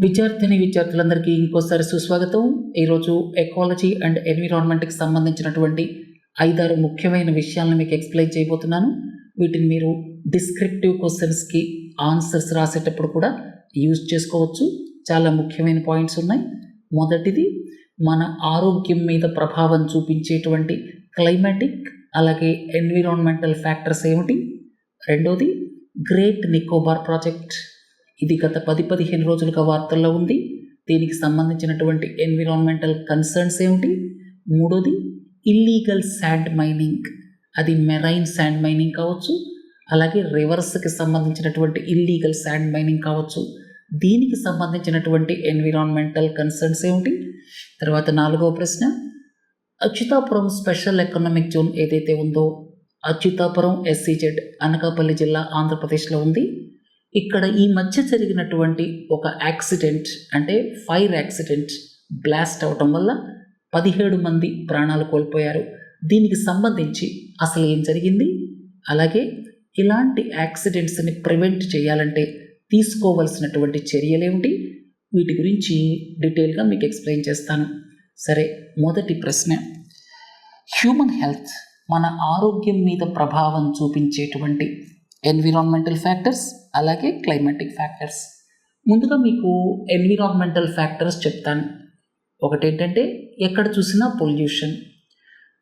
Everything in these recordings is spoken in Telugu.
విద్యార్థులందరికీ ఇంకోసారి సుస్వాగతం. ఈరోజు ఎకాలజీ అండ్ ఎన్విరాన్మెంట్కి సంబంధించినటువంటి 5-6 ముఖ్యమైన విషయాలను మీకు ఎక్స్ప్లెయిన్ చేయబోతున్నాను. వీటిని మీరు డిస్క్రిప్టివ్ క్వశ్చన్స్కి ఆన్సర్స్ రాసేటప్పుడు కూడా యూజ్ చేసుకోవచ్చు. చాలా ముఖ్యమైన పాయింట్స్ ఉన్నాయి. మొదటిది, మన ఆరోగ్యం మీద ప్రభావం చూపించేటువంటి క్లైమాటిక్ అలాగే ఎన్విరాన్మెంటల్ ఫ్యాక్టర్స్ ఏమిటి. రెండోది, గ్రేట్ నికోబార్ ప్రాజెక్ట్. ఇది గత 10-15 రోజులుగా వార్తల్లో ఉంది. దీనికి సంబంధించినటువంటి ఎన్విరాన్మెంటల్ కన్సర్న్స్ ఏమిటి. మూడోది, ఇల్లీగల్ శాండ్ మైనింగ్. అది మెరైన్ శాండ్ మైనింగ్ కావచ్చు, అలాగే రివర్స్కి సంబంధించినటువంటి ఇల్లీగల్ శాండ్ మైనింగ్ కావచ్చు. దీనికి సంబంధించినటువంటి ఎన్విరాన్మెంటల్ కన్సర్న్స్ ఏమిటి. తర్వాత 4వ ప్రశ్న, అచ్యుతాపురం స్పెషల్ ఎకనామిక్ జోన్ ఏదైతే ఉందో, అచ్యుతాపురం SEZ అనకాపల్లి జిల్లా ఆంధ్రప్రదేశ్లో ఉంది. ఇక్కడ ఈ మధ్య జరిగినటువంటి ఒక యాక్సిడెంట్, అంటే ఫైర్ యాక్సిడెంట్, బ్లాస్ట్ అవటం వల్ల 17 మంది ప్రాణాలు కోల్పోయారు. దీనికి సంబంధించి అసలు ఏం జరిగింది, అలాగే ఇలాంటి యాక్సిడెంట్స్ని ప్రివెంట్ చేయాలంటే తీసుకోవలసినటువంటి చర్యలేమిటి, వీటి గురించి డీటెయిల్గా మీకు ఎక్స్ప్లెయిన్ చేస్తాను. సరే, మొదటి ప్రశ్న, హ్యూమన్ హెల్త్, మన ఆరోగ్యం మీద ప్రభావం చూపించేటువంటి ఎన్విరాన్మెంటల్ ఫ్యాక్టర్స్ అలాగే క్లైమాటిక్ ఫ్యాక్టర్స్. ముందుగా మీకు ఎన్విరాన్మెంటల్ ఫ్యాక్టర్స్ చెప్తాను. ఒకటేంటంటే, ఎక్కడ చూసినా పొల్యూషన్.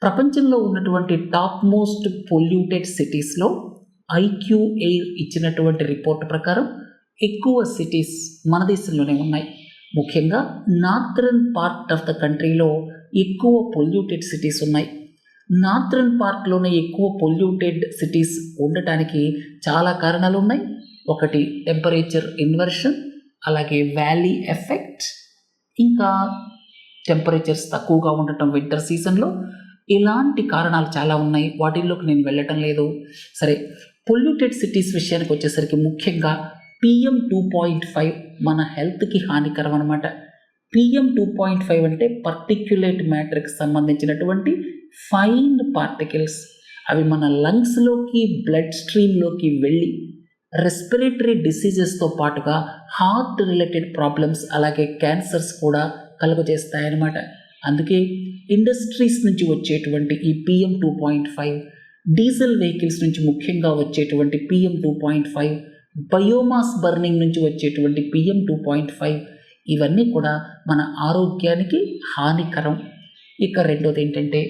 ప్రపంచంలో ఉన్నటువంటి టాప్ మోస్ట్ పొల్యూటెడ్ సిటీస్లో IQAir ఇచ్చినటువంటి రిపోర్ట్ ప్రకారం ఎక్కువ సిటీస్ మన దేశంలోనే ఉన్నాయి. ముఖ్యంగా నార్థరన్ పార్ట్ ఆఫ్ ద కంట్రీలో ఎక్కువ పొల్యూటెడ్ సిటీస్ ఉన్నాయి. నార్థరన్ పార్ట్లోనే ఎక్కువ పొల్యూటెడ్ సిటీస్ ఉండటానికి చాలా కారణాలు ఉన్నాయి. ఒకటి, టెంపరేచర్ ఇన్వర్షన్, అలాగే వ్యాలీ ఎఫెక్ట్, ఇంకా టెంపరేచర్స్ తక్కువగా ఉండటం వింటర్ సీజన్లో. ఇలాంటి కారణాలు చాలా ఉన్నాయి, వాటిల్లోకి నేను వెళ్ళటం లేదు. సరే, పొల్యూటెడ్ సిటీస్ విషయానికి వచ్చేసరికి ముఖ్యంగా PM2.5 మన హెల్త్కి హానికరం అనమాట. PM2.5 అంటే పర్టిక్యులేట్ మ్యాటర్కి సంబంధించినటువంటి ఫైన్ పార్టికల్స్. అవి మన లంగ్స్లోకి, బ్లడ్ స్ట్రీమ్లోకి వెళ్ళి రెస్పిరేటరీ డిసీజెస్తో పాటుగా హార్ట్ రిలేటెడ్ ప్రాబ్లమ్స్, అలాగే క్యాన్సర్స్ కూడా కలుగజేస్తాయన్నమాట. అందుకే ఇండస్ట్రీస్ నుంచి వచ్చేటువంటి ఈ PM2.5, డీజిల్ వెహికల్స్ నుంచి ముఖ్యంగా వచ్చేటువంటి PM2.5, బయోమాస్ బర్నింగ్ నుంచి వచ్చేటువంటి PM2.5, ఇవన్నీ కూడా మన ఆరోగ్యానికి హానికరం. ఇక రెండోది ఏంటంటే,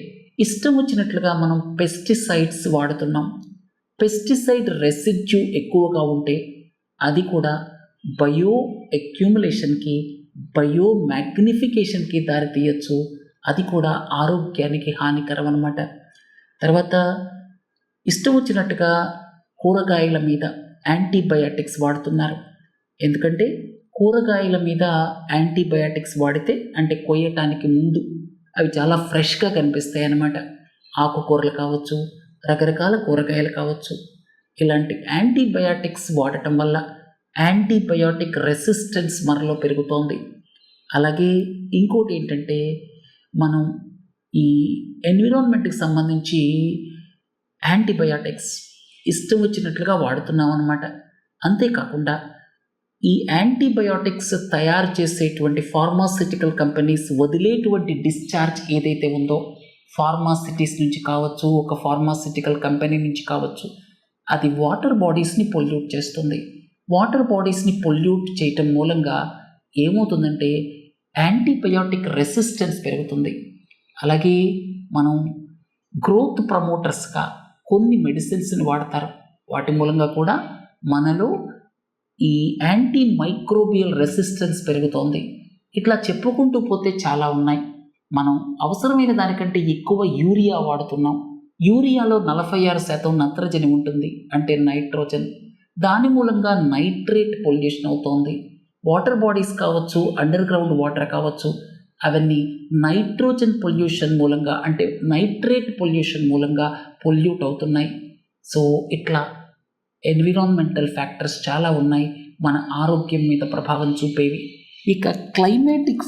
ఇష్టం వచ్చినట్లుగా మనం పెస్టిసైడ్స్ వాడుతున్నాం. పెస్టిసైడ్ రెసిడ్యూ ఎక్కువగా ఉంటే అది కూడా బయో అక్యూములేషన్కి, బయో మ్యాగ్నిఫికేషన్కి దారితీయచ్చు. అది కూడా ఆరోగ్యానికి హానికరం అన్నమాట. తర్వాత, ఇష్టం వచ్చినట్టుగా కూరగాయల మీద యాంటీబయాటిక్స్ వాడుతున్నారు. ఎందుకంటే కూరగాయల మీద యాంటీబయాటిక్స్ వాడితే, అంటే కొయ్యటానికి ముందు అవి చాలా ఫ్రెష్గా కనిపిస్తాయి అన్నమాట. ఆకుకూరలు కావచ్చు, రకరకాల కూరగాయలు కావచ్చు. ఇలాంటి యాంటీబయాటిక్స్ వాడటం వల్ల యాంటీబయాటిక్ రెసిస్టెన్స్ మనలో పెరుగుతోంది. అలాగే ఇంకోటి ఏంటంటే, మనం ఈ ఎన్విరాన్మెంట్కి సంబంధించి యాంటీబయాటిక్స్ ఇష్టం వచ్చినట్లుగా వాడుతున్నాం అన్నమాట. అంతేకాకుండా ఈ యాంటీబయాటిక్స్ తయారు చేసేటువంటి ఫార్మాసిటికల్ కంపెనీస్ వదిలేటువంటి డిశ్చార్జ్ ఏదైతే ఉందో, ఫార్మాసిటీస్ నుంచి కావచ్చు, ఒక ఫార్మాసిటికల్ కంపెనీ నుంచి కావచ్చు, అది వాటర్ బాడీస్ని పొల్యూట్ చేస్తుంది. వాటర్ బాడీస్ని పొల్యూట్ చేయటం మూలంగా ఏమవుతుందంటే యాంటీబయాటిక్ రెసిస్టెన్స్ పెరుగుతుంది. అలాగే మనం గ్రోత్ ప్రమోటర్స్గా కొన్ని మెడిసిన్స్ని వాడతారు. వాటి మూలంగా కూడా మనలో ఈ యాంటీ మైక్రోబియల్ రెసిస్టెన్స్ పెరుగుతోంది. ఇట్లా చెప్పుకుంటూ పోతే చాలా ఉన్నాయి. మనం అవసరమైన దానికంటే ఎక్కువ యూరియా వాడుతున్నాం. యూరియాలో 46% నత్రజని ఉంటుంది, అంటే నైట్రోజన్. దాని మూలంగా నైట్రేట్ పొల్యూషన్ అవుతోంది. వాటర్ బాడీస్ కావచ్చు, అండర్ గ్రౌండ్ వాటర్ కావచ్చు, అవన్నీ నైట్రోజన్ పొల్యూషన్ మూలంగా, అంటే నైట్రేట్ పొల్యూషన్ మూలంగా పొల్యూట్ అవుతున్నాయి. సో ఇట్లా ఎన్విరాన్మెంటల్ ఫ్యాక్టర్స్ చాలా ఉన్నాయి మన ఆరోగ్యం మీద ప్రభావం చూపేవి. ఇక క్లైమాటిక్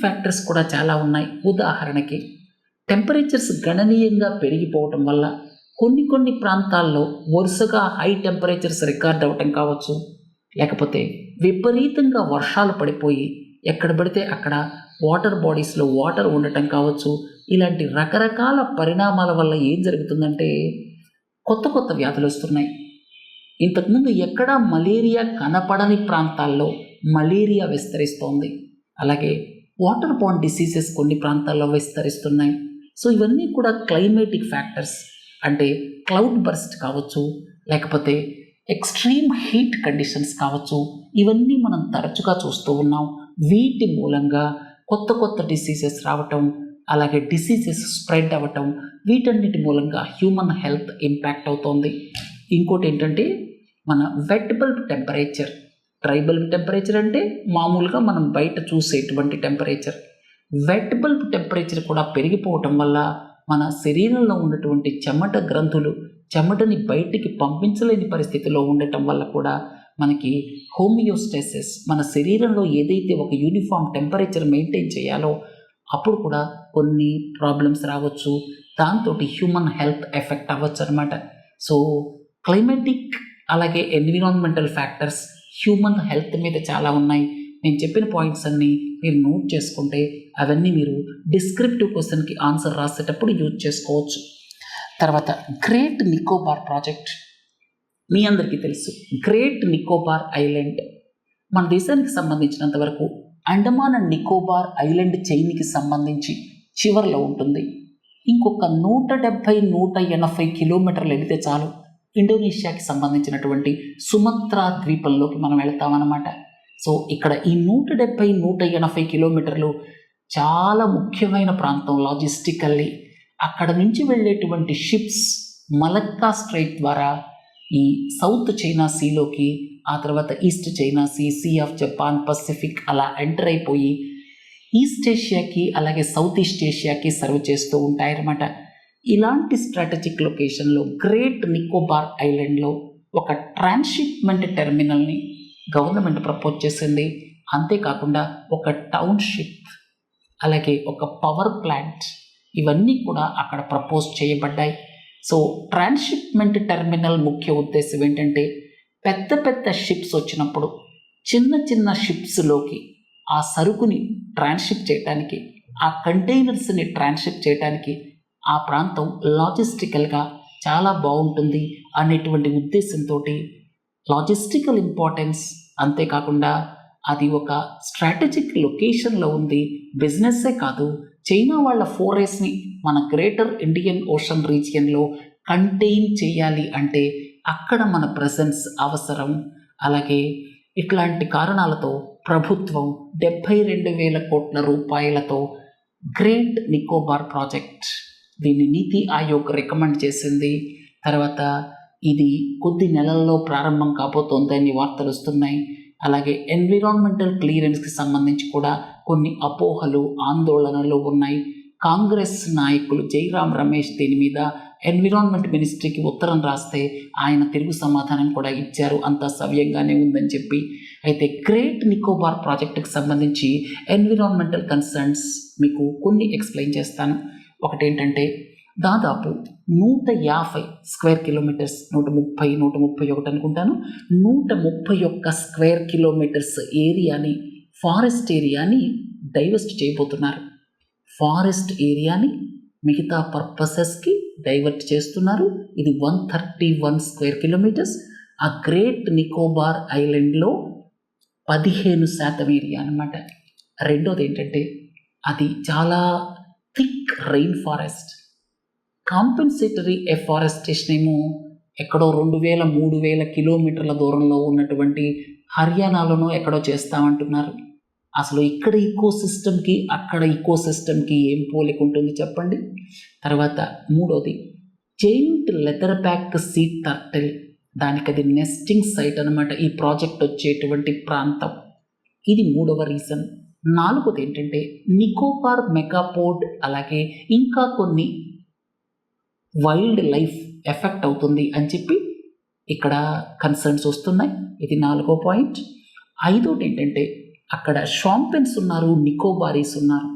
ఫ్యాక్టర్స్ కూడా చాలా ఉన్నాయి. ఉదాహరణకి, టెంపరేచర్స్ గణనీయంగా పెరిగిపోవటం వల్ల కొన్ని ప్రాంతాల్లో వరుసగా హై టెంపరేచర్స్ రికార్డ్ అవ్వటం కావచ్చు, లేకపోతే విపరీతంగా వర్షాలు పడిపోయి ఎక్కడ పడితే అక్కడ వాటర్ బాడీస్లో వాటర్ ఉండటం కావచ్చు. ఇలాంటి రకరకాల పరిణామాల వల్ల ఏం జరుగుతుందంటే కొత్త కొత్త వ్యాధులు వస్తున్నాయి. ఇంతకుముందు ఎక్కడా మలేరియా కనపడని ప్రాంతాల్లో మలేరియా విస్తరిస్తోంది. అలాగే వాటర్ బార్న్ డిసీజెస్ కొన్ని ప్రాంతాల్లో విస్తరిస్తున్నాయి. సో ఇవన్నీ కూడా క్లైమేటిక్ ఫ్యాక్టర్స్, అంటే క్లౌడ్ బర్స్ట్ కావచ్చు, లేకపోతే ఎక్స్ట్రీమ్ హీట్ కండిషన్స్ కావచ్చు. ఇవన్నీ మనం తరచుగా చూస్తూ ఉన్నాం. వీటి మూలంగా కొత్త కొత్త డిసీజెస్ రావటం, అలాగే డిసీజెస్ స్ప్రెడ్ అవ్వటం, వీటన్నిటి మూలంగా హ్యూమన్ హెల్త్ ఇంపాక్ట్ అవుతోంది. ఇంకోటి ఏంటంటే మన wet bulb temperature. Dry bulb temperature అంటే మామూలుగా మనం బయట చూసేటువంటి టెంపరేచర్. వెట్ బల్బ్ టెంపరేచర్ కూడా పెరిగిపోవటం వల్ల మన శరీరంలో ఉన్నటువంటి చెమట గ్రంథులు చెమటని బయటికి పంపించలేని పరిస్థితిలో ఉండటం వల్ల కూడా మనకి హోమియోస్టాసిస్, మన శరీరంలో ఏదైతే ఒక యూనిఫామ్ టెంపరేచర్ మెయింటైన్ చేయాలో అప్పుడు కూడా కొన్ని ప్రాబ్లమ్స్ రావచ్చు. దాంతో హ్యూమన్ హెల్త్ ఎఫెక్ట్ అవ్వచ్చు అనమాట. సో క్లైమేటిక్ అలాగే ఎన్విరాన్మెంటల్ ఫ్యాక్టర్స్ హ్యూమన్ హెల్త్ మీద చాలా ఉన్నాయి. నేను చెప్పిన పాయింట్స్ అన్నీ మీరు నోట్ చేసుకుంటే అవన్నీ మీరు డిస్క్రిప్టివ్ క్వశ్చన్కి ఆన్సర్ రాసేటప్పుడు యూజ్ చేసుకోవచ్చు. తర్వాత గ్రేట్ నికోబార్ ప్రాజెక్ట్ మీ అందరికీ తెలుసు. గ్రేట్ నికోబార్ ఐలాండ్ మన దేశానికి సంబంధించినంత వరకు అండమాన్ అండ్ నికోబార్ ఐలాండ్ చైన్కి సంబంధించి చివరిలో ఉంటుంది. ఇంకొక 170-180 కిలోమీటర్లు వెళితే చాలు ఇండోనేషియాకి సంబంధించినటువంటి సుమత్రా ద్వీపంలోకి మనం వెళ్తామన్నమాట. సో ఇక్కడ ఈ 170-180 కిలోమీటర్లు చాలా ముఖ్యమైన ప్రాంతం లాజిస్టికల్లీ. అక్కడ నుంచి వెళ్ళేటువంటి షిప్స్ మలక్కా స్ట్రైట్ ద్వారా ఈ సౌత్ చైనా సీలోకి, ఆ తర్వాత east China sea, sea of Japan, Pacific అలా ఎంటర్ అయిపోయి ఈస్ట్ ఏషియాకి అలాగే సౌత్ ఈస్ట్ ఏషియాకి సర్వ్ చేస్తూ ఉంటాయన్నమాట. ఇలాంటి స్ట్రాటజిక్ లొకేషన్లో గ్రేట్ నికోబార్ ఐలాండ్లో ఒక ట్రాన్స్షిప్మెంట్ టెర్మినల్ని గవర్నమెంట్ ప్రపోజ్ చేసింది. అంతేకాకుండా ఒక టౌన్షిప్, అలాగే ఒక పవర్ ప్లాంట్, ఇవన్నీ కూడా అక్కడ ప్రపోజ్ చేయబడ్డాయి. సో ట్రాన్స్షిప్మెంట్ టెర్మినల్ ముఖ్య ఉద్దేశం ఏంటంటే పెద్ద పెద్ద షిప్స్ వచ్చినప్పుడు చిన్న చిన్న షిప్స్లోకి ఆ సరుకుని ట్రాన్స్షిప్ చేయడానికి, ఆ కంటైనర్స్ని ట్రాన్స్షిప్ చేయడానికి ఆ ప్రాంతం లాజిస్టికల్గా చాలా బాగుంటుంది అనేటువంటి ఉద్దేశంతో లాజిస్టికల్ ఇంపార్టెన్స్, అంతేకాకుండా అది ఒక స్ట్రాటజిక్ లొకేషన్లో ఉంది. బిజినెస్సే కాదు, చైనా వాళ్ళ ఫోరేస్ని మన గ్రేటర్ ఇండియన్ ఓషన్ రీజియన్లో కంటైన్ చేయాలి అంటే అక్కడ మన ప్రెజెన్స్ అవసరం. అలాగే ఇట్లాంటి కారణాలతో ప్రభుత్వం 72,000 కోట్ల రూపాయలతో గ్రేట్ నికోబార్ ప్రాజెక్ట్ దీన్ని నీతి ఆయోగ్ రికమెండ్ చేసింది. తర్వాత ఇది కొద్ది నెలల్లో ప్రారంభం కాబోతోందని వార్తలు వస్తున్నాయి. అలాగే ఎన్విరాన్మెంటల్ క్లియరెన్స్కి సంబంధించి కూడా కొన్ని అపోహలు, ఆందోళనలు ఉన్నాయి. కాంగ్రెస్ నాయకులు జైరామ్ రమేష్ దీని మీద ఎన్విరాన్మెంట్ మినిస్ట్రీకి ఉత్తరం రాస్తే ఆయన తెలుగు సమాధానం కూడా ఇచ్చారు, అంతా సవ్యంగానే ఉందని చెప్పి. అయితే గ్రేట్ నికోబార్ ప్రాజెక్టుకి సంబంధించి ఎన్విరాన్మెంటల్ కన్సర్న్స్ మీకు కొన్ని ఎక్స్ప్లెయిన్ చేస్తాను. ఒకటేంటంటే దాదాపు 150 స్క్వేర్ కిలోమీటర్స్, 131 అనుకుంటాను, 131 స్క్వేర్ కిలోమీటర్స్ ఏరియాని, ఫారెస్ట్ ఏరియాని డైవర్స్ట్ చేయబోతున్నారు. ఫారెస్ట్ ఏరియాని మిగతా పర్పసెస్కి డైవర్ట్ చేస్తున్నారు. ఇది 131 స్క్వేర్ కిలోమీటర్స్. ఆ గ్రేట్ నికోబార్ ఐలాండ్లో 15% ఏరియా అనమాట. రెండోది ఏంటంటే అది చాలా thick rain forest. Compensatory afforestation ఏమో ఎక్కడో 2,000-3,000 కిలోమీటర్ల దూరంలో ఉన్నటువంటి హర్యానాలోనో ఎక్కడో చేస్తామంటున్నారు. అసలు ఇక్కడ ఈకోసిస్టమ్కి అక్కడ ఈకోసిస్టమ్కి ఏం పోలిక ఉంటుంది చెప్పండి. తర్వాత మూడోది giant leatherback sea turtle, దానికి అది నెస్టింగ్ సైట్ అనమాట ఈ ప్రాజెక్ట్ వచ్చేటువంటి ప్రాంతం. ఇది మూడవ రీజన్. నాలుగోది ఏంటంటే నికోబార్ మెగాపోడ్, అలాగే ఇంకా కొన్ని వైల్డ్ లైఫ్ ఎఫెక్ట్ అవుతుంది అని చెప్పి ఇక్కడ కన్సర్న్స్ వస్తున్నాయి. ఇది 4వ పాయింట్. ఐదోటి ఏంటంటే అక్కడ షాంపెన్స్ ఉన్నారు, నికోబారీస్ ఉన్నారు.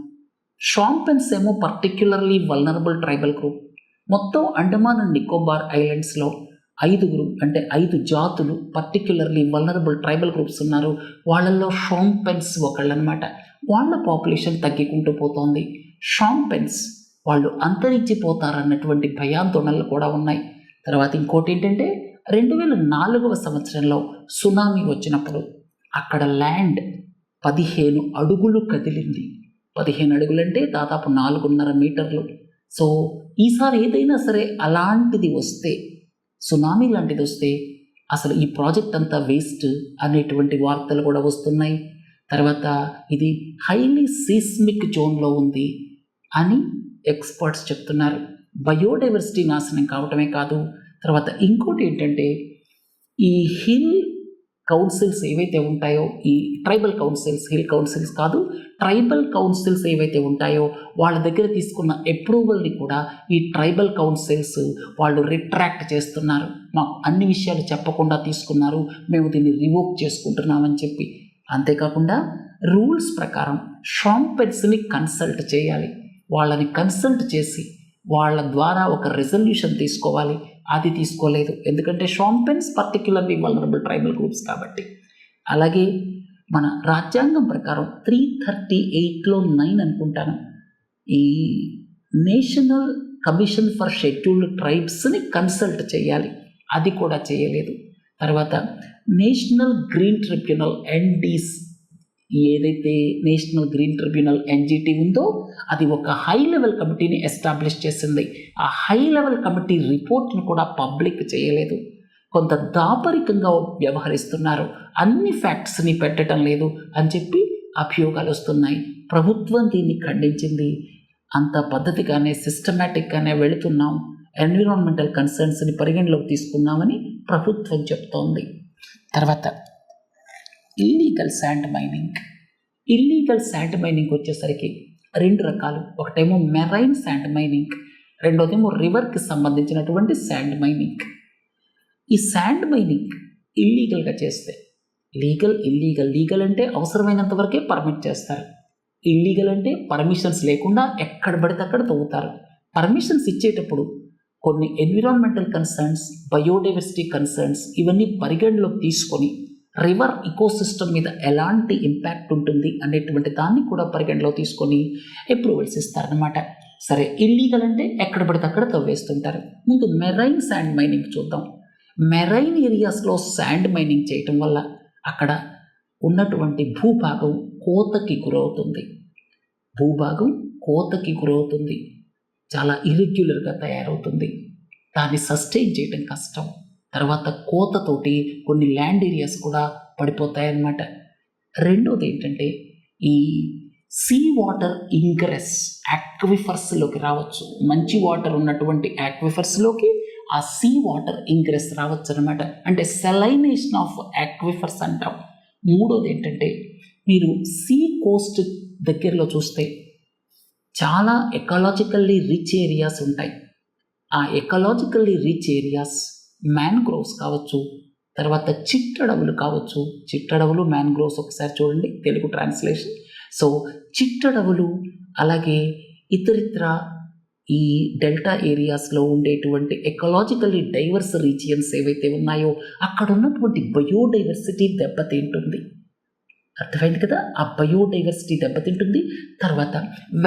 షాంపెన్స్ ఏమో పర్టిక్యులర్లీ వల్నరబుల్ ట్రైబల్ గ్రూప్. మొత్తం అండమాన్ అండ్ నికోబార్ ఐలాండ్స్లో 5 అంటే 5 జాతులు పర్టిక్యులర్లీ వల్నరబుల్ ట్రైబల్ గ్రూప్స్ ఉన్నారు. వాళ్ళల్లో షాంపెన్స్ ఒకళ్ళనమాట. వాళ్ళ పాపులేషన్ తగ్గికుంటూ పోతోంది. షాంపెన్స్ వాళ్ళు అంతరించిపోతారన్నటువంటి భయాందోళనలు కూడా ఉన్నాయి. తర్వాత ఇంకోటి ఏంటంటే 2004వ సంవత్సరంలో సునామీ వచ్చినప్పుడు అక్కడ ల్యాండ్ 15 అడుగులు కదిలింది. 15 అడుగులంటే దాదాపు 4.5 మీటర్లు. సో ఈసారి ఏదైనా సరే అలాంటిది వస్తే, సునామీ లాంటిది వస్తే అసలు ఈ ప్రాజెక్ట్ అంతా వేస్ట్ అనేటువంటి వార్తలు కూడా వస్తున్నాయి. తర్వాత ఇది హైలీ సీస్మిక్ జోన్లో ఉంది అని ఎక్స్పర్ట్స్ చెప్తున్నారు. బయోడైవర్సిటీ నాశనం కావటమే కాదు, తర్వాత ఇంకోటి ఏంటంటే ఈ హిల్ కౌన్సిల్స్ ఏవైతే ఉంటాయో, ఈ ట్రైబల్ కౌన్సిల్స్, హిల్ కౌన్సిల్స్ కాదు, ట్రైబల్ కౌన్సిల్స్ ఏవైతే ఉంటాయో వాళ్ళ దగ్గర తీసుకున్న అప్రూవల్ని కూడా ఈ ట్రైబల్ కౌన్సిల్స్ వాళ్ళు రిట్రాక్ట్ చేస్తున్నారు. మాకు అన్ని విషయాలు చెప్పకుండా తీసుకున్నారు, మేము దీన్ని రివోక్ చేసుకుంటున్నామని చెప్పి. అంతేకాకుండా రూల్స్ ప్రకారం షాంపెన్స్ని కన్సల్ట్ చేయాలి. వాళ్ళని కన్సల్ట్ చేసి వాళ్ళ ద్వారా ఒక రెజల్యూషన్ తీసుకోవాలి. అది తీసుకోలేదు, ఎందుకంటే షాంపెన్స్ పర్టిక్యులర్లీ వల్నరబుల్ ట్రైబల్ గ్రూప్స్ కాబట్టి. అలాగే మన రాజ్యాంగం ప్రకారం 338లో 9 అనుకుంటాను, ఈ నేషనల్ కమిషన్ ఫర్ షెడ్యూల్డ్ ట్రైబ్స్ని కన్సల్ట్ చేయాలి. అది కూడా చేయలేదు. తర్వాత నేషనల్ గ్రీన్ ట్రిబ్యునల్ ఎన్డీస్, ఏదైతే నేషనల్ గ్రీన్ ట్రిబ్యునల్ ఎన్జిటి ఉందో అది ఒక హై లెవెల్ కమిటీని ఎస్టాబ్లిష్ చేసింది. ఆ హై లెవెల్ కమిటీ రిపోర్ట్ను కూడా పబ్లిక్ చేయలేదు. కొంత దాపరికంగా వ్యవహరిస్తున్నారు, అన్ని ఫ్యాక్ట్స్ని పెట్టడం లేదు అని చెప్పి అభియోగాలు వస్తున్నాయి. ప్రభుత్వం దీన్ని ఖండించింది. అంత పద్ధతిగానే సిస్టమేటిక్గానే వెళుతున్నాం, ఎన్విరాన్మెంటల్ కన్సర్న్స్ని పరిగణలోకి తీసుకున్నామని ప్రభుత్వం చెప్తోంది. తర్వాత illegal sand mining. Illegal sand mining వచ్చేసరికి 2 రకాలు. ఒకటేమో మెరైన్ శాండ్ మైనింగ్, రెండోదేమో రివర్కి సంబంధించినటువంటి శాండ్ మైనింగ్. ఈ శాండ్ మైనింగ్ ఇల్లీగల్గా చేస్తే, లీగల్ అంటే అవసరమైనంత వరకే పర్మిట్ చేస్తారు. ఇల్లీగల్ అంటే పర్మిషన్స్ లేకుండా ఎక్కడ పడితే అక్కడ తవ్వుతారు. పర్మిషన్స్ ఇచ్చేటప్పుడు కొన్ని ఎన్విరాన్మెంటల్ కన్సర్న్స్, బయోడైవర్సిటీ కన్సర్న్స్ ఇవన్నీ పరిగణలోకి తీసుకొని రివర్ ఇకోసిస్టమ్ మీద ఎలాంటి ఇంపాక్ట్ ఉంటుంది అనేటువంటి దాన్ని కూడా పరిగణలో తీసుకొని అప్రూవల్స్ ఇస్తారనమాట. సరే, ఇల్లీగల్ అంటే ఎక్కడ పడితే అక్కడ తవ్వేస్తుంటారు. ముందు మెరైన్ శాండ్ మైనింగ్ చూద్దాం. మెరైన్ ఏరియాస్లో శాండ్ మైనింగ్ చేయటం వల్ల అక్కడ ఉన్నటువంటి భూభాగం కోతకి గురవుతుంది. చాలా ఇర్రెగ్యులర్గా తయారవుతుంది. దాన్ని సస్టైన్ చేయడం కష్టం. తర్వాత కోతతోటి కొన్ని ల్యాండ్ ఏరియాస్ కూడా పడిపోతాయన్నమాట. రెండోది ఏంటంటే ఈ సీ వాటర్ ఇంగ్రెస్ యాక్విఫర్స్లోకి రావచ్చు. మంచి వాటర్ ఉన్నటువంటి యాక్విఫర్స్లోకి ఆ సీ వాటర్ ఇంగ్రెస్ రావచ్చు అనమాట. అంటే సెలైనేషన్ ఆఫ్ యాక్విఫర్స్ అంటాం. మూడోది ఏంటంటే మీరు సీ కోస్ట్ దగ్గరలో చూస్తే చాలా ఎకాలజికల్లీ రిచ్ ఏరియాస్ ఉంటాయి. ఆ ఎకాలజికల్లీ రిచ్ ఏరియాస్ మ్యాంగ్రోవ్స్ కావచ్చు, తర్వాత చిట్టడవులు కావచ్చు. చిట్టడవులు మ్యాంగ్రోవ్స్ ఒకసారి చూడండి తెలుగు ట్రాన్స్లేషన్. సో చిట్టడవులు, అలాగే ఇతరిత్ర ఈ డెల్టా ఏరియాస్లో ఉండేటువంటి ఎకలాజికల్లీ డైవర్స్ రీజియన్స్ ఏవైతే ఉన్నాయో అక్కడ ఉన్నటువంటి బయోడైవర్సిటీ దెబ్బతింటుంది. అర్థమైంది కదా, ఆ బయోడైవర్సిటీ దెబ్బతింటుంది. తర్వాత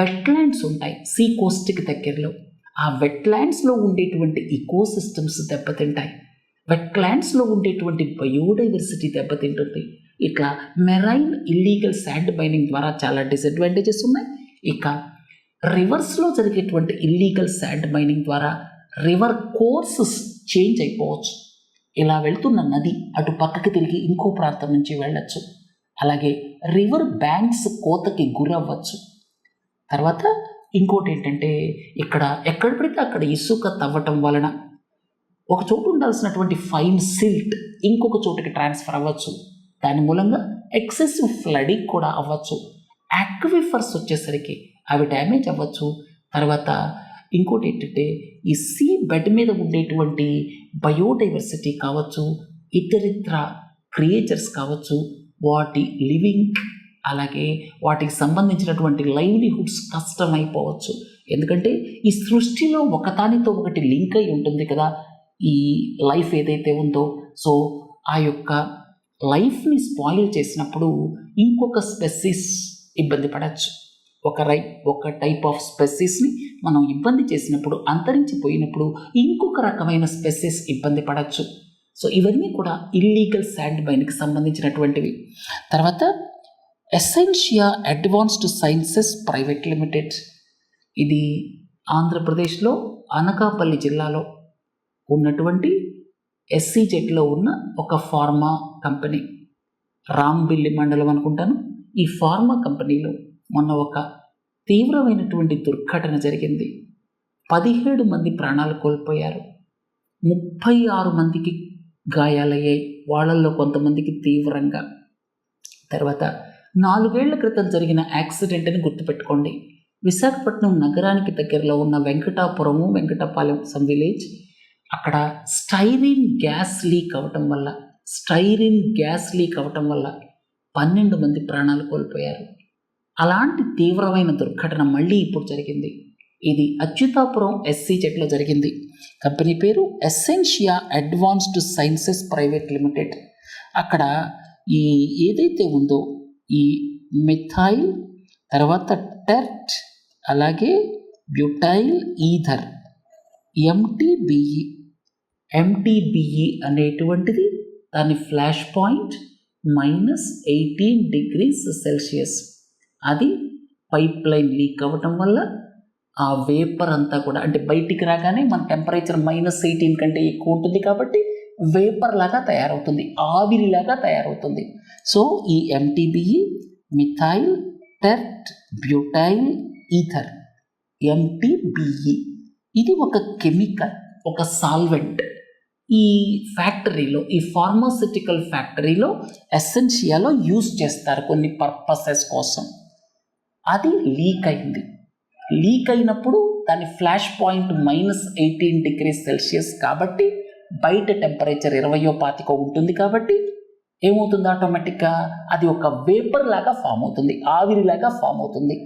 వెట్లాండ్స్ ఉంటాయి సీ కోస్ట్కి దగ్గరలో, ఆ వెట్లాండ్స్లో ఉండేటువంటి ఇకోసిస్టమ్స్ దెబ్బతింటాయి. వెట్లాండ్స్లో ఉండేటువంటి బయోడైవర్సిటీ దెబ్బతింటుంది. ఇట్లా మెరైన్ ఇల్లీగల్ శాండ్ మైనింగ్ ద్వారా చాలా డిసడ్వాంటేజెస్ ఉన్నాయి. ఇక రివర్స్లో జరిగేటువంటి ఇల్లీగల్ శాండ్ మైనింగ్ ద్వారా రివర్ కోర్సెస్ చేంజ్ అయిపోవచ్చు. ఇలా వెళ్తున్న నది అటు పక్కకి తిరిగి ఇంకో ప్రాంతం నుంచి వెళ్ళచ్చు. అలాగే రివర్ బ్యాంక్స్ కోతకి గురవ్వచ్చు. తర్వాత ఇంకోటి ఏంటంటే ఎక్కడ పడితే అక్కడ ఇసుక తవ్వటం వలన ఒక చోటు ఉండాల్సినటువంటి ఫైన్ సిల్ట్ ఇంకొక చోటుకి ట్రాన్స్ఫర్ అవ్వచ్చు. దాని మూలంగా ఎక్సెసివ్ ఫ్లడింగ్ కూడా అవ్వచ్చు. యాక్విఫర్స్ వచ్చేసరికి అవి డ్యామేజ్ అవ్వచ్చు. తర్వాత ఇంకోటి ఏంటంటే ఈ సీ బెడ్ మీద ఉండేటువంటి బయోడైవర్సిటీ కావచ్చు, ఇతరిత్ర క్రియేచర్స్ కావచ్చు, వాటి లివింగ్ అలాగే వాటికి సంబంధించినటువంటి లైవ్లీహుడ్స్ కష్టమైపోవచ్చు. ఎందుకంటే ఈ సృష్టిలో ఒకదానితో ఒకటి లింక్ అయి ఉంటుంది కదా. ఈ లైఫ్ ఏదైతే ఉందో, సో ఆ యొక్క లైఫ్ని స్పాయిల్ చేసినప్పుడు ఇంకొక స్పెసిస్ ఇబ్బంది పడవచ్చు. ఒక టైప్ ఆఫ్ స్పెసిస్ని మనం ఇబ్బంది చేసినప్పుడు, అంతరించిపోయినప్పుడు ఇంకొక రకమైన స్పెసిస్ ఇబ్బంది పడవచ్చు. సో ఇవన్నీ కూడా ఇల్లీగల్ శాండ్ మైనింగ్కి సంబంధించినటువంటివి. తర్వాత Essentia advanced sciences private limited, ఇది ఆంధ్రప్రదేశ్లో అనకాపల్లి జిల్లాలో ఉన్నటువంటి SEZలో ఉన్న ఒక ఫార్మా కంపెనీ, రాంబిల్లి మండలం అనుకుంటాను. ఈ ఫార్మా కంపెనీలో మొన్న ఒక తీవ్రమైనటువంటి దుర్ఘటన జరిగింది. 17 మంది ప్రాణాలు కోల్పోయారు, 36 మందికి గాయాలయ్యాయి, వాళ్ళల్లో కొంతమందికి తీవ్రంగా. తర్వాత 4 ఏళ్ల క్రితం జరిగిన యాక్సిడెంట్ని గుర్తుపెట్టుకోండి. విశాఖపట్నం నగరానికి దగ్గరలో ఉన్న వెంకటాపాలెం సమ్ విలేజ్, అక్కడ స్టైరిన్ గ్యాస్ లీక్ అవ్వటం వల్ల 12 మంది ప్రాణాలు కోల్పోయారు. అలాంటి తీవ్రమైన దుర్ఘటన మళ్ళీ ఇప్పుడు జరిగింది. ఇది అచ్యుతాపురం SEZలో జరిగింది. కంపెనీ పేరు Essentia advanced sciences private limited. అక్కడ ఈ ఏదైతే ఉందో ఈ మిథైల్, తర్వాత టెర్ట్, అలాగే బ్యూటైల్ ఈథర్, MTBE అనేటువంటిది దాని ఫ్లాష్ పాయింట్ -18 degrees Celsius. అది పైప్ లైన్ లీక్ అవ్వటం వల్ల ఆ వేపర్ అంతా కూడా, అంటే బయటికి రాగానే మన టెంపరేచర్ -18 కంటే ఎక్కువ ఉంటుంది కాబట్టి వేపర్ లాగా తయారవుతుంది, ఆవిరిలాగా తయారవుతుంది. సో ఈ MTBE, methyl టెర్ట్ butyl ether, MTBE, ఇది ఒక కెమికల్, ఒక సాల్వెంట్. ఈ ఫ్యాక్టరీలో, ఈ ఫార్మాసిటికల్ ఫ్యాక్టరీలో ఎసెన్షియాలో యూజ్ చేస్తారు కొన్ని పర్పసెస్ కోసం. అది లీక్ అయినప్పుడు దాని ఫ్లాష్ పాయింట్ -18 degrees Celsius కాబట్టి బయట టెంపరేచర్ 20-25 ఉంటుంది కాబట్టి ఏమవుతుంది, ఆటోమేటిక్గా అది ఒక వేపర్ లాగా ఫామ్ అవుతుంది, ఆవిరిలాగా ఫామ్ అవుతుంది.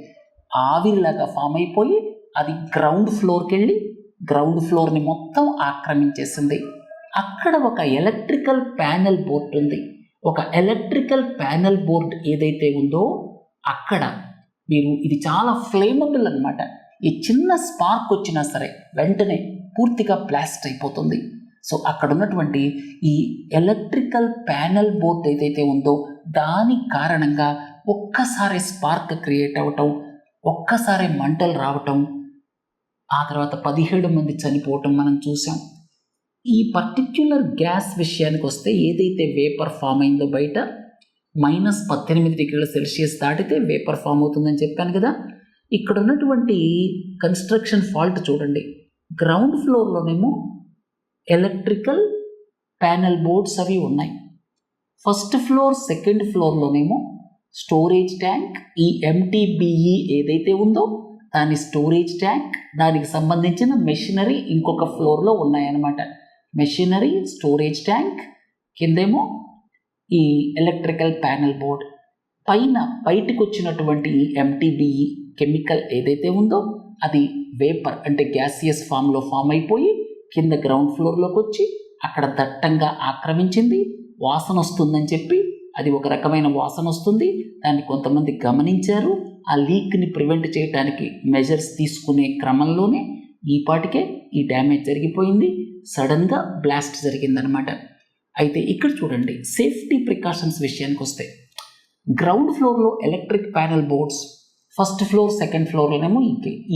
ఆవిరిలాగా ఫామ్ అయిపోయి అది గ్రౌండ్ ఫ్లోర్కి వెళ్ళి గ్రౌండ్ ఫ్లోర్ని మొత్తం ఆక్రమించేసింది. అక్కడ ఒక ఎలక్ట్రికల్ ప్యానెల్ బోర్డ్ ఉంది. ఒక ఎలక్ట్రికల్ ప్యానెల్ బోర్డ్ ఏదైతే ఉందో అక్కడ ఇది చాలా ఫ్లేమబుల్ అనమాట. ఈ చిన్న స్పార్క్ వచ్చినా సరే వెంటనే పూర్తిగా బ్లాస్ట్ అయిపోతుంది. సో అక్కడ ఉన్నటువంటి ఈ ఎలక్ట్రికల్ ప్యానెల్ బోర్డ్ ఏదైతే ఉందో దాని కారణంగా ఒక్కసారి స్పార్క్ క్రియేట్ అవ్వటం, ఒక్కసారి మంటలు రావటం, ఆ తర్వాత 17 మంది చనిపోవటం మనం చూసాం. ఈ పర్టిక్యులర్ గ్యాస్ విషయానికి వస్తే, ఏదైతే వేపర్ ఫామ్ అయిందో బయట -18 degrees Celsius దాటితే వేపర్ ఫామ్ అవుతుందని చెప్పాను కదా. ఇక్కడ ఉన్నటువంటి కన్స్ట్రక్షన్ ఫాల్ట్ చూడండి. గ్రౌండ్ ఫ్లోర్లోనేమో ఎలక్ట్రికల్ ప్యానెల్ బోర్డ్స్ అవి ఉన్నాయి. ఫస్ట్ ఫ్లోర్, సెకండ్ ఫ్లోర్లోనేమో స్టోరేజ్ ట్యాంక్, ఈ MTBE ఏదైతే ఉందో దాని స్టోరేజ్ ట్యాంక్, దానికి సంబంధించిన మెషినరీ ఇంకొక ఫ్లోర్లో ఉన్నాయన్నమాట. మెషినరీ, స్టోరేజ్ ట్యాంక్, కిందేమో ఈ ఎలక్ట్రికల్ ప్యానెల్ బోర్డ్, పైన బయటకు వచ్చినటువంటి ఈ MTBE కెమికల్ ఏదైతే ఉందో అది వేపర్, అంటే గ్యాసియస్ ఫామ్లో ఫామ్ అయిపోయి కింద గ్రౌండ్ ఫ్లోర్లోకి వచ్చి అక్కడ దట్టంగా ఆక్రమించింది. వాసన వస్తుందని చెప్పి, అది ఒక రకమైన వాసన వస్తుంది, దాన్ని కొంతమంది గమనించారు. ఆ లీక్ని ప్రివెంట్ చేయడానికి మెజర్స్ తీసుకునే క్రమంలోనే ఈ పాటికే ఈ డ్యామేజ్ జరిగిపోయింది, సడన్గా బ్లాస్ట్ జరిగిందనమాట. అయితే ఇక్కడ చూడండి, సేఫ్టీ ప్రికాషన్స్ విషయానికి వస్తే, గ్రౌండ్ ఫ్లోర్లో electric panel boards, first floor, second ఫ్లోర్లోనేమో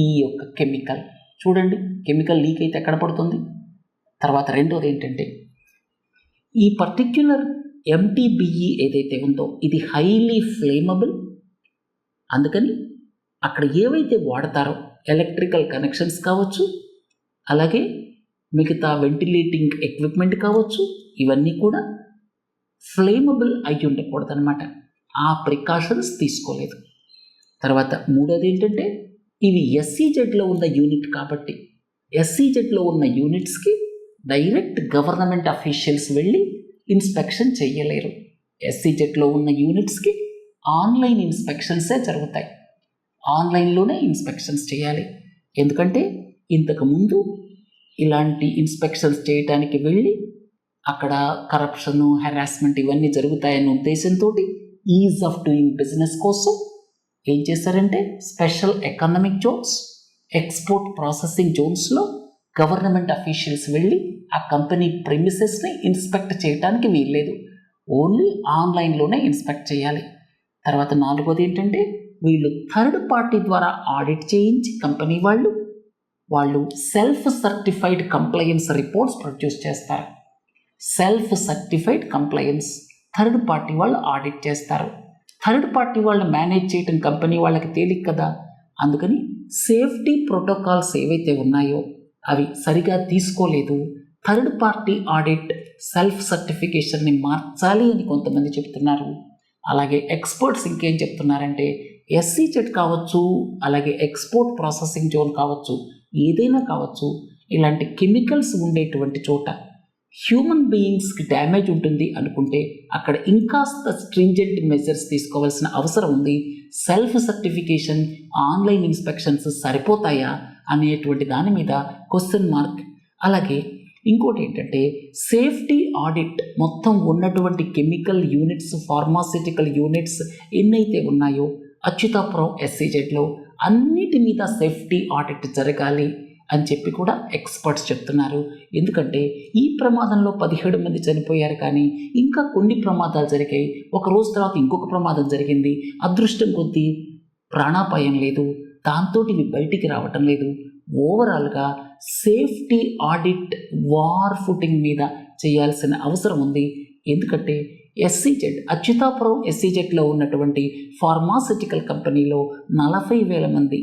ఈ యొక్క కెమికల్. చూడండి, కెమికల్ లీక్ అయితే ఎక్కడ పడుతుంది. తర్వాత రెండోది ఏంటంటే, ఈ పర్టిక్యులర్ MTBE ఏదైతే ఉందో ఇది హైలీ ఫ్లేమబుల్. అందుకని అక్కడ ఏవైతే వాడతారో ఎలక్ట్రికల్ కనెక్షన్స్ కావచ్చు, అలాగే మిగతా వెంటిలేటింగ్ ఎక్విప్మెంట్ కావచ్చు, ఇవన్నీ కూడా ఫ్లేమబుల్ అయి ఉండకూడదు అనమాట. ఆ ప్రికాషన్స్ తీసుకోలేదు. తర్వాత మూడోది ఏంటంటే, ఇవి SEZలో ఉన్న యూనిట్ కాబట్టి SEZలో ఉన్న యూనిట్స్కి డైరెక్ట్ గవర్నమెంట్ అఫీషియల్స్ వెళ్ళి ఇన్స్పెక్షన్ చేయలేరు. SEZలో ఉన్న యూనిట్స్కి ఆన్లైన్ ఇన్స్పెక్షన్సే జరుగుతాయి. ఆన్లైన్లోనే ఇన్స్పెక్షన్స్ చేయాలి. ఎందుకంటే ఇంతకుముందు ఇలాంటి ఇన్స్పెక్షన్స్ చేయడానికి వెళ్ళి అక్కడ కరప్షను, హెరాస్మెంట్ ఇవన్నీ జరుగుతాయన్న ఉద్దేశంతో ఈజ్ ఆఫ్ డూయింగ్ బిజినెస్ కోసం ఏం చేశారంటే special economic zones, export processing జోన్స్లో గవర్నమెంట్ అఫీషియల్స్ వెళ్ళి ఆ కంపెనీ ప్రెమిసెస్ని ఇన్స్పెక్ట్ చేయడానికి వీల్లేదు, ఓన్లీ ఆన్లైన్లోనే ఇన్స్పెక్ట్ చేయాలి. తర్వాత 4వది ఏంటంటే వీళ్ళు థర్డ్ పార్టీ ద్వారా ఆడిట్ చేయించి కంపెనీ వాళ్ళు self certified compliance reports produce చేస్తారు. Self certified compliance third party వాళ్ళు ఆడిట్ చేస్తారు. థర్డ్ పార్టీ వాళ్ళు మేనేజ్ చేయటం కంపెనీ వాళ్ళకి తేలిక కదా, అందుకని సేఫ్టీ ప్రోటోకాల్స్ ఏవైతే ఉన్నాయో అవి సరిగా తీసుకోలేదు, థర్డ్ పార్టీ ఆడిట్ సెల్ఫ్ సర్టిఫికేషన్ని మార్చాలి అని కొంతమంది చెప్తున్నారు. అలాగే ఎక్స్పర్ట్స్ ఇంకేం చెప్తున్నారంటే SEZ కావచ్చు, అలాగే ఎక్స్పోర్ట్ ప్రాసెసింగ్ జోన్ కావచ్చు, ఏదైనా కావచ్చు, ఇలాంటి కెమికల్స్ ఉండేటువంటి చోట హ్యూమన్ బీయింగ్స్కి డ్యామేజ్ ఉంటుంది అనుకుంటే అక్కడ ఇంకాస్త స్ట్రింజెంట్ మెజర్స్ తీసుకోవాల్సిన అవసరం ఉంది. సెల్ఫ్ సర్టిఫికేషన్, ఆన్లైన్ ఇన్స్పెక్షన్స్ సరిపోతాయా అనేటువంటి దాని మీద క్వశ్చన్ మార్క్. అలాగే ఇంకోటి ఏంటంటే సేఫ్టీ ఆడిట్ మొత్తం ఉన్నటువంటి కెమికల్ యూనిట్స్, ఫార్మాసిటికల్ యూనిట్స్ ఎన్నైతే ఉన్నాయో అచ్యుతాపురం SEZలో అన్నిటి మీద సేఫ్టీ ఆడిట్ జరగాలి అని చెప్పి కూడా ఎక్స్పర్ట్స్ చెప్తున్నారు. ఎందుకంటే ఈ ప్రమాదంలో 17 మంది చనిపోయారు, కానీ ఇంకా కొన్ని ప్రమాదాలు జరిగాయి. ఒక రోజు తర్వాత ఇంకొక ప్రమాదం జరిగింది, అదృష్టం కొద్దీ ప్రాణాపాయం లేదు, దాంతో ఇవి బయటికి రావటం లేదు. ఓవరాల్గా సేఫ్టీ ఆడిట్ వార్ ఫుటింగ్ మీద చేయాల్సిన అవసరం ఉంది. ఎందుకంటే SEZ అచ్యుతాపురం SEZలో ఉన్నటువంటి ఫార్మాసిటికల్ కంపెనీలో 40,000 మంది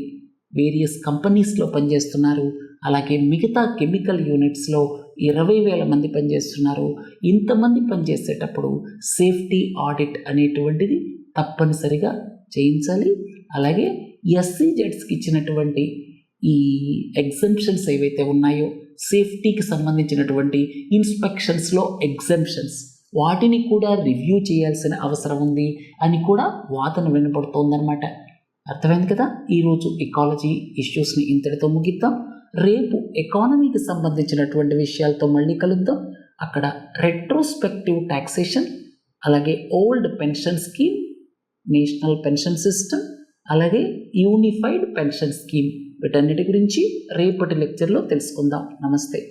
వేరియస్ కంపెనీస్లో పనిచేస్తున్నారు. అలాగే మిగతా కెమికల్ యూనిట్స్లో 20,000 మంది పనిచేస్తున్నారు. ఇంతమంది పనిచేసేటప్పుడు సేఫ్టీ ఆడిట్ అనేటువంటిది తప్పనిసరిగా చేయించాలి. అలాగే SEZస్కి ఇచ్చినటువంటి ఈ ఎగ్జంప్షన్స్ ఏవైతే ఉన్నాయో సేఫ్టీకి సంబంధించినటువంటి ఇన్స్పెక్షన్స్లో ఎగ్జంప్షన్స్, వాటిని కూడా రివ్యూ చేయాల్సిన అవసరం ఉంది అని కూడా వాదన వినపడుతోందన్నమాట. అర్థమైంది కదా. ఈరోజు ఎకాలజీ ఇష్యూస్ని ఇంతటితో ముగిద్దాం. రేపు ఎకానమీకి సంబంధించినటువంటి విషయాలతో మళ్ళీ కలుద్దాం. అక్కడ రెట్రోస్పెక్టివ్ టాక్సేషన్, అలాగే old pension scheme, national pension system, అలాగే యూనిఫైడ్ పెన్షన్ స్కీమ్, వీటన్నిటి గురించి రేపటి లెక్చర్లో తెలుసుకుందాం. నమస్తే.